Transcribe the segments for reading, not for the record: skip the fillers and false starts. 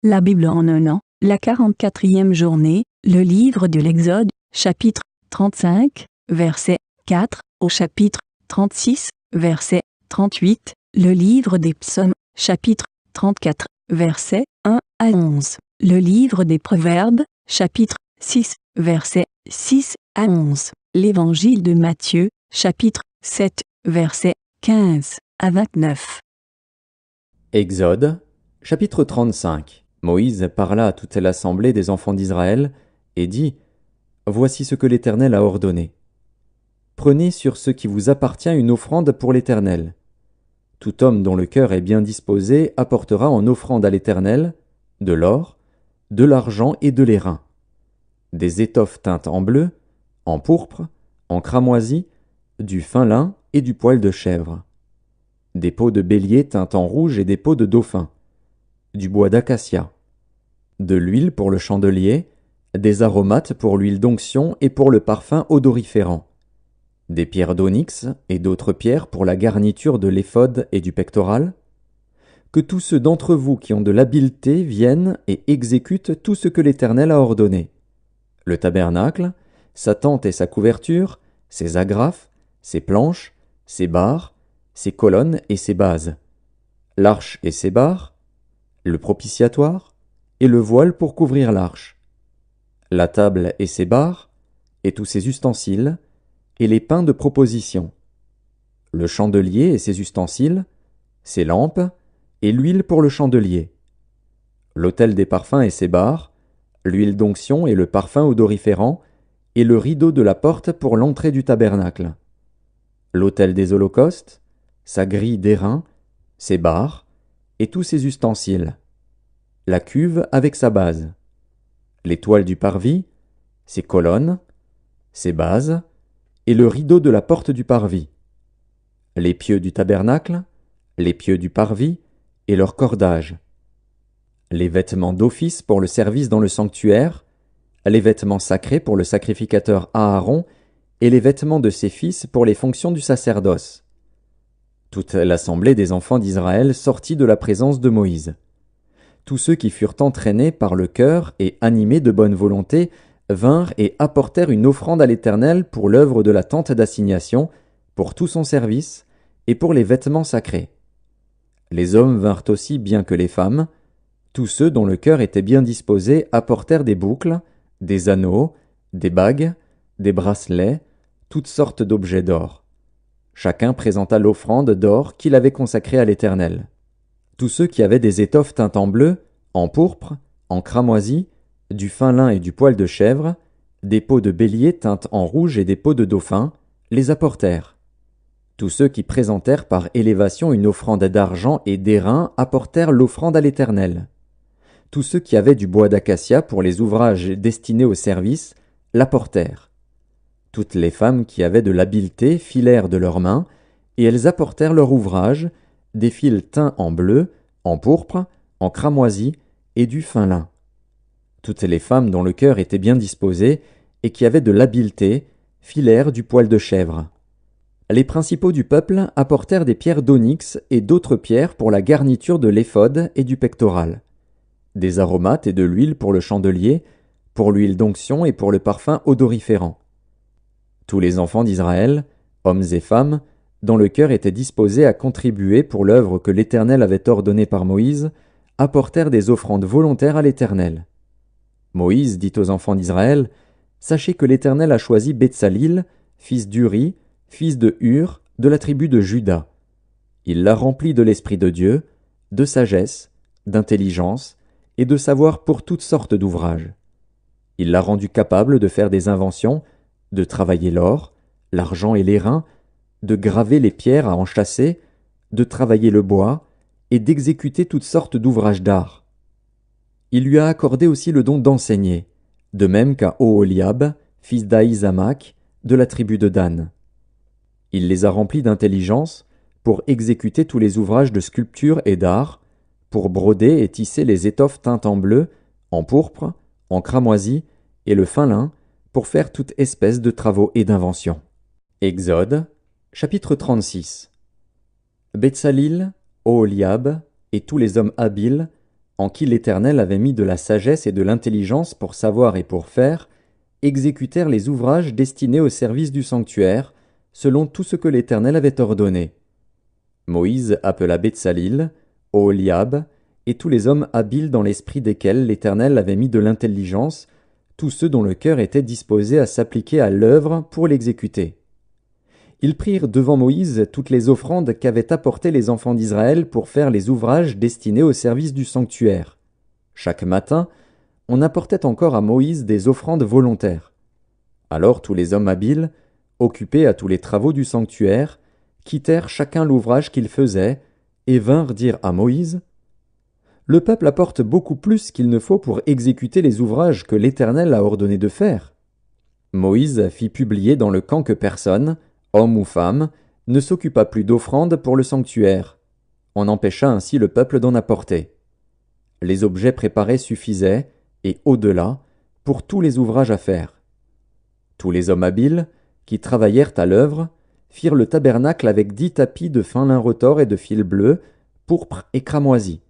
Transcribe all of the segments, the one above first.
La Bible en un an, la 44e journée, le livre de l'Exode, chapitre 35, verset 4, au chapitre 36, verset 38, le livre des psaumes, chapitre 34, verset 1 à 11, le livre des proverbes, chapitre 6, verset 6 à 11, l'évangile de Matthieu, chapitre 7, verset 15 à 29. Exode, chapitre 35. Moïse parla à toute l'assemblée des enfants d'Israël et dit : Voici ce que l'Éternel a ordonné. Prenez sur ce qui vous appartient une offrande pour l'Éternel. Tout homme dont le cœur est bien disposé apportera en offrande à l'Éternel de l'or, de l'argent et de l'airain, des étoffes teintes en bleu, en pourpre, en cramoisi, du fin lin et du poil de chèvre, des peaux de bélier teintes en rouge et des peaux de dauphin, du bois d'acacia, de l'huile pour le chandelier, des aromates pour l'huile d'onction et pour le parfum odoriférant, des pierres d'onyx et d'autres pierres pour la garniture de l'éphod et du pectoral. Que tous ceux d'entre vous qui ont de l'habileté viennent et exécutent tout ce que l'Éternel a ordonné. Le tabernacle, sa tente et sa couverture, ses agrafes, ses planches, ses barres, ses colonnes et ses bases, l'arche et ses barres, le propitiatoire, et le voile pour couvrir l'arche, la table et ses barres, et tous ses ustensiles, et les pains de proposition, le chandelier et ses ustensiles, ses lampes, et l'huile pour le chandelier, l'autel des parfums et ses barres, l'huile d'onction et le parfum odoriférant, et le rideau de la porte pour l'entrée du tabernacle, l'autel des holocaustes, sa grille d'airain, ses barres, et tous ses ustensiles, la cuve avec sa base, les toiles du parvis, ses colonnes, ses bases, et le rideau de la porte du parvis, les pieux du tabernacle, les pieux du parvis, et leurs cordages, les vêtements d'office pour le service dans le sanctuaire, les vêtements sacrés pour le sacrificateur Aaron, et les vêtements de ses fils pour les fonctions du sacerdoce. Toute l'assemblée des enfants d'Israël sortit de la présence de Moïse. Tous ceux qui furent entraînés par le cœur et animés de bonne volonté vinrent et apportèrent une offrande à l'Éternel pour l'œuvre de la tente d'assignation, pour tout son service, et pour les vêtements sacrés. Les hommes vinrent aussi bien que les femmes. Tous ceux dont le cœur était bien disposé apportèrent des boucles, des anneaux, des bagues, des bracelets, toutes sortes d'objets d'or. Chacun présenta l'offrande d'or qu'il avait consacrée à l'Éternel. Tous ceux qui avaient des étoffes teintes en bleu, en pourpre, en cramoisi, du fin lin et du poil de chèvre, des peaux de bélier teintes en rouge et des peaux de dauphin, les apportèrent. Tous ceux qui présentèrent par élévation une offrande d'argent et d'airain apportèrent l'offrande à l'Éternel. Tous ceux qui avaient du bois d'acacia pour les ouvrages destinés au service l'apportèrent. Toutes les femmes qui avaient de l'habileté filèrent de leurs mains, et elles apportèrent leur ouvrage, des fils teints en bleu, en pourpre, en cramoisi et du fin lin. Toutes les femmes dont le cœur était bien disposé et qui avaient de l'habileté filèrent du poil de chèvre. Les principaux du peuple apportèrent des pierres d'onyx et d'autres pierres pour la garniture de l'éphod et du pectoral, des aromates et de l'huile pour le chandelier, pour l'huile d'onction et pour le parfum odoriférant. Tous les enfants d'Israël, hommes et femmes, dont le cœur était disposé à contribuer pour l'œuvre que l'Éternel avait ordonnée par Moïse, apportèrent des offrandes volontaires à l'Éternel. Moïse dit aux enfants d'Israël : Sachez que l'Éternel a choisi Betsalil, fils d'Uri, fils de Hur, de la tribu de Juda. Il l'a rempli de l'Esprit de Dieu, de sagesse, d'intelligence et de savoir pour toutes sortes d'ouvrages. Il l'a rendu capable de faire des inventions, de travailler l'or, l'argent et l'airain, de graver les pierres à enchâsser, de travailler le bois et d'exécuter toutes sortes d'ouvrages d'art. Il lui a accordé aussi le don d'enseigner, de même qu'à Oholiab, fils d'Ahisamach, de la tribu de Dan. Il les a remplis d'intelligence pour exécuter tous les ouvrages de sculpture et d'art, pour broder et tisser les étoffes teintes en bleu, en pourpre, en cramoisi et le fin lin, pour faire toute espèce de travaux et d'inventions. Exode, chapitre 36. Betsalil, Oholiab et tous les hommes habiles en qui l'Éternel avait mis de la sagesse et de l'intelligence pour savoir et pour faire, exécutèrent les ouvrages destinés au service du sanctuaire, selon tout ce que l'Éternel avait ordonné. Moïse appela Betsalil, Oholiab, et tous les hommes habiles dans l'esprit desquels l'Éternel avait mis de l'intelligence, tous ceux dont le cœur était disposé à s'appliquer à l'œuvre pour l'exécuter. Ils prirent devant Moïse toutes les offrandes qu'avaient apportées les enfants d'Israël pour faire les ouvrages destinés au service du sanctuaire. Chaque matin, on apportait encore à Moïse des offrandes volontaires. Alors tous les hommes habiles, occupés à tous les travaux du sanctuaire, quittèrent chacun l'ouvrage qu'ils faisaient, et vinrent dire à Moïse : « Le peuple apporte beaucoup plus qu'il ne faut pour exécuter les ouvrages que l'Éternel a ordonné de faire. » Moïse fit publier dans le camp que personne, homme ou femme, ne s'occupa plus d'offrandes pour le sanctuaire. On empêcha ainsi le peuple d'en apporter. Les objets préparés suffisaient, et au-delà, pour tous les ouvrages à faire. Tous les hommes habiles, qui travaillèrent à l'œuvre, firent le tabernacle avec 10 tapis de fin lin retors et de fil bleu, pourpre et cramoisi.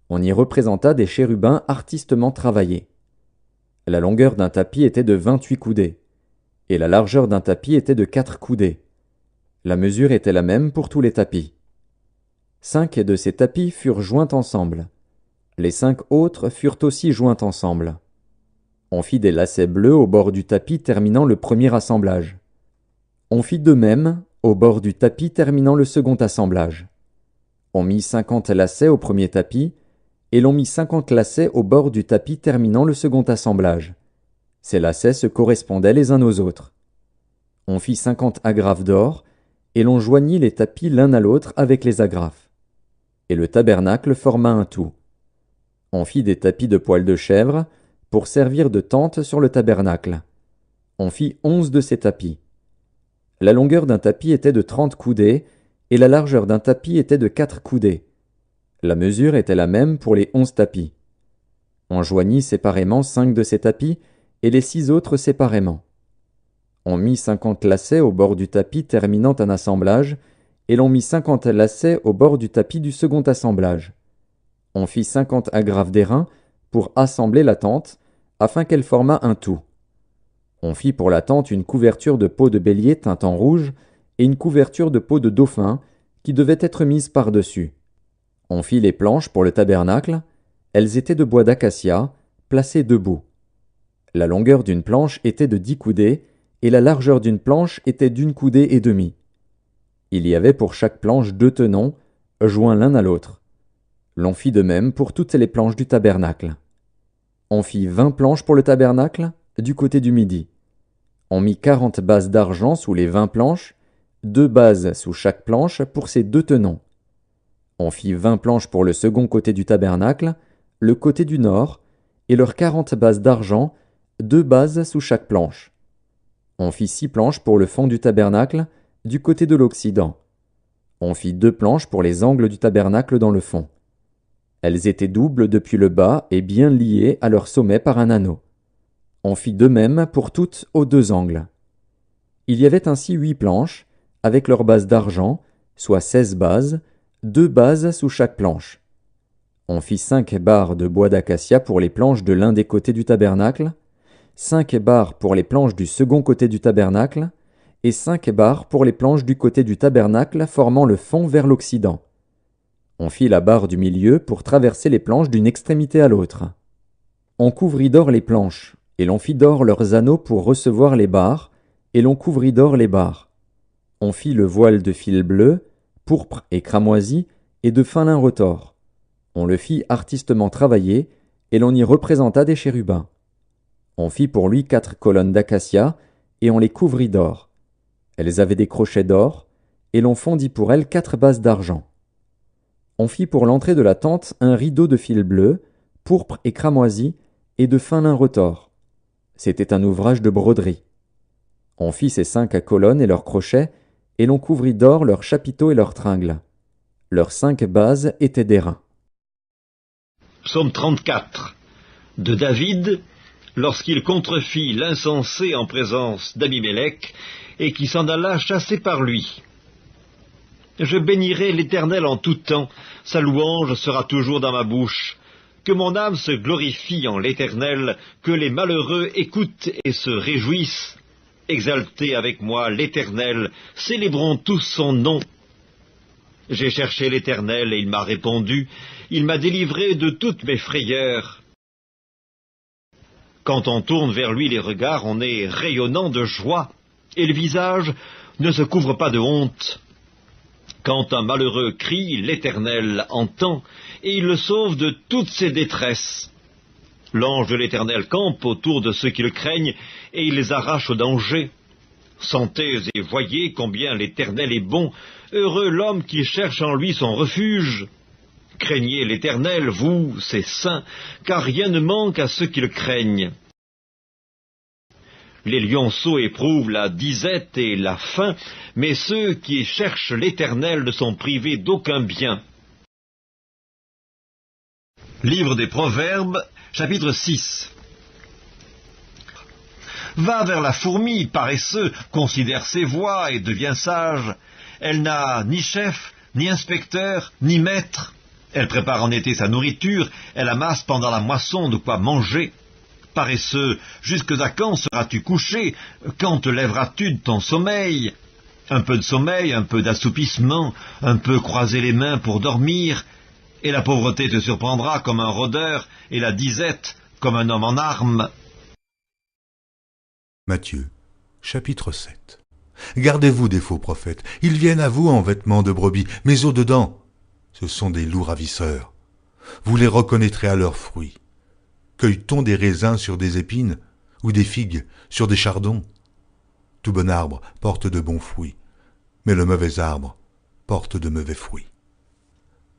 On y représenta des chérubins artistement travaillés. La longueur d'un tapis était de 28 coudées, et la largeur d'un tapis était de 4 coudées. La mesure était la même pour tous les tapis. 5 de ces tapis furent joints ensemble. Les 5 autres furent aussi joints ensemble. On fit des lacets bleus au bord du tapis terminant le premier assemblage. On fit de même au bord du tapis terminant le second assemblage. On mit 50 lacets au premier tapis, et l'on mit 50 lacets au bord du tapis terminant le second assemblage. Ces lacets se correspondaient les uns aux autres. On fit 50 agrafes d'or, et l'on joignit les tapis l'un à l'autre avec les agrafes. Et le tabernacle forma un tout. On fit des tapis de poil de chèvre, pour servir de tente sur le tabernacle. On fit 11 de ces tapis. La longueur d'un tapis était de 30 coudées, et la largeur d'un tapis était de 4 coudées. La mesure était la même pour les 11 tapis. On joignit séparément 5 de ces tapis, et les 6 autres séparément. On mit 50 lacets au bord du tapis terminant un assemblage, et l'on mit 50 lacets au bord du tapis du second assemblage. On fit 50 agrafes d'airain pour assembler la tente, afin qu'elle formât un tout. On fit pour la tente une couverture de peau de bélier teinte en rouge, et une couverture de peau de dauphin, qui devait être mise par-dessus. On fit les planches pour le tabernacle, elles étaient de bois d'acacia, placées debout. La longueur d'une planche était de 10 coudées, et la largeur d'une planche était d'1 coudée et demie. Il y avait pour chaque planche 2 tenons, joints l'un à l'autre. L'on fit de même pour toutes les planches du tabernacle. On fit 20 planches pour le tabernacle, du côté du midi. On mit 40 bases d'argent sous les 20 planches, 2 bases sous chaque planche pour ces 2 tenons. On fit 20 planches pour le second côté du tabernacle, le côté du nord, et leurs 40 bases d'argent, 2 bases sous chaque planche. On fit 6 planches pour le fond du tabernacle, du côté de l'occident. On fit 2 planches pour les angles du tabernacle dans le fond. Elles étaient doubles depuis le bas et bien liées à leur sommet par un anneau. On fit de même pour toutes aux 2 angles. Il y avait ainsi 8 planches, avec leurs bases d'argent, soit 16 bases, 2 bases sous chaque planche. On fit 5 barres de bois d'acacia pour les planches de l'un des côtés du tabernacle, 5 barres pour les planches du second côté du tabernacle, et 5 barres pour les planches du côté du tabernacle formant le fond vers l'occident. On fit la barre du milieu pour traverser les planches d'une extrémité à l'autre. On couvrit d'or les planches, et l'on fit d'or leurs anneaux pour recevoir les barres, et l'on couvrit d'or les barres. On fit le voile de fil bleu, pourpre et cramoisi, et de fin lin retors. On le fit artistement travaillé, et l'on y représenta des chérubins. On fit pour lui 4 colonnes d'acacia, et on les couvrit d'or. Elles avaient des crochets d'or, et l'on fondit pour elles 4 bases d'argent. On fit pour l'entrée de la tente un rideau de fil bleu, pourpre et cramoisi, et de fin lin retors. C'était un ouvrage de broderie. On fit ces 5 colonnes et leurs crochets, et l'on couvrit d'or leurs chapiteaux et leurs tringles. Leurs 5 bases étaient d'airain. Psaume 34 de David, lorsqu'il contrefit l'insensé en présence d'Abimélec, et qui s'en alla chassé par lui. Je bénirai l'Éternel en tout temps, sa louange sera toujours dans ma bouche. Que mon âme se glorifie en l'Éternel, que les malheureux écoutent et se réjouissent. Exaltez avec moi l'Éternel, célébrons tous son nom. J'ai cherché l'Éternel et il m'a répondu, il m'a délivré de toutes mes frayeurs. Quand on tourne vers lui les regards, on est rayonnant de joie, et le visage ne se couvre pas de honte. Quand un malheureux crie, l'Éternel entend, et il le sauve de toutes ses détresses. L'ange de l'Éternel campe autour de ceux qui le craignent, et il les arrache au danger. Sentez et voyez combien l'Éternel est bon, heureux l'homme qui cherche en lui son refuge. Craignez l'Éternel, vous, ses saints, car rien ne manque à ceux qui le craignent. Les lionceaux éprouvent la disette et la faim, mais ceux qui cherchent l'Éternel ne sont privés d'aucun bien. Livre des Proverbes, chapitre 6. Va vers la fourmi, paresseux, considère ses voies et devient sage. Elle n'a ni chef, ni inspecteur, ni maître. Elle prépare en été sa nourriture, elle amasse pendant la moisson de quoi manger. Paresseux, jusque à quand seras-tu couché? Quand te lèveras-tu de ton sommeil? Un peu de sommeil, un peu d'assoupissement, un peu croiser les mains pour dormir, et la pauvreté te surprendra comme un rôdeur, et la disette comme un homme en armes. Matthieu, chapitre 7. Gardez-vous des faux prophètes, ils viennent à vous en vêtements de brebis, mais au-dedans, ce sont des loups ravisseurs. Vous les reconnaîtrez à leurs fruits. Cueille-t-on des raisins sur des épines, ou des figues sur des chardons? Tout bon arbre porte de bons fruits, mais le mauvais arbre porte de mauvais fruits.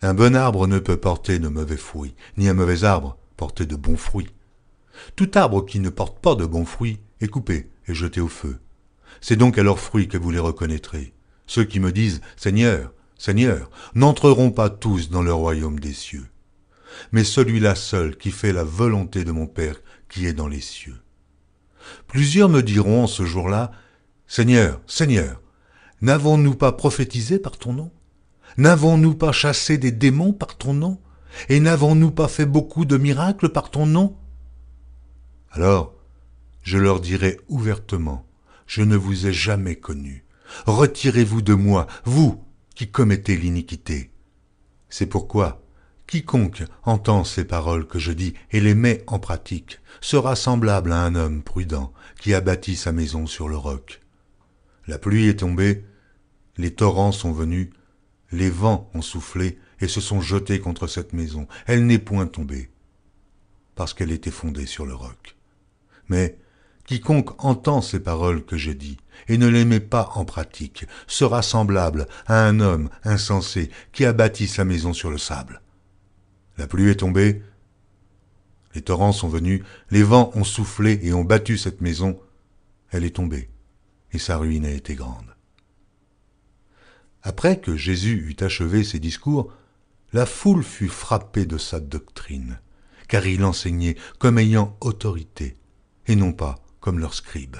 Un bon arbre ne peut porter de mauvais fruits, ni un mauvais arbre porter de bons fruits. Tout arbre qui ne porte pas de bons fruits est coupé et jeté au feu. C'est donc à leurs fruits que vous les reconnaîtrez. Ceux qui me disent « Seigneur, Seigneur » n'entreront pas tous dans le royaume des cieux, mais celui-là seul qui fait la volonté de mon Père qui est dans les cieux. Plusieurs me diront en ce jour-là « Seigneur, Seigneur, n'avons-nous pas prophétisé par ton nom? N'avons-nous pas chassé des démons par ton nom? Et n'avons-nous pas fait beaucoup de miracles par ton nom ?» Alors, je leur dirai ouvertement, je ne vous ai jamais connus. Retirez-vous de moi, vous qui commettez l'iniquité. C'est pourquoi, quiconque entend ces paroles que je dis et les met en pratique sera semblable à un homme prudent qui a bâti sa maison sur le roc. La pluie est tombée, les torrents sont venus, les vents ont soufflé et se sont jetés contre cette maison. Elle n'est point tombée, parce qu'elle était fondée sur le roc. Mais quiconque entend ces paroles que je dis et ne les met pas en pratique sera semblable à un homme insensé qui a bâti sa maison sur le sable. La pluie est tombée, les torrents sont venus, les vents ont soufflé et ont battu cette maison. Elle est tombée, et sa ruine a été grande. Après que Jésus eut achevé ses discours, la foule fut frappée de sa doctrine, car il enseignait comme ayant autorité, et non pas comme leurs scribes.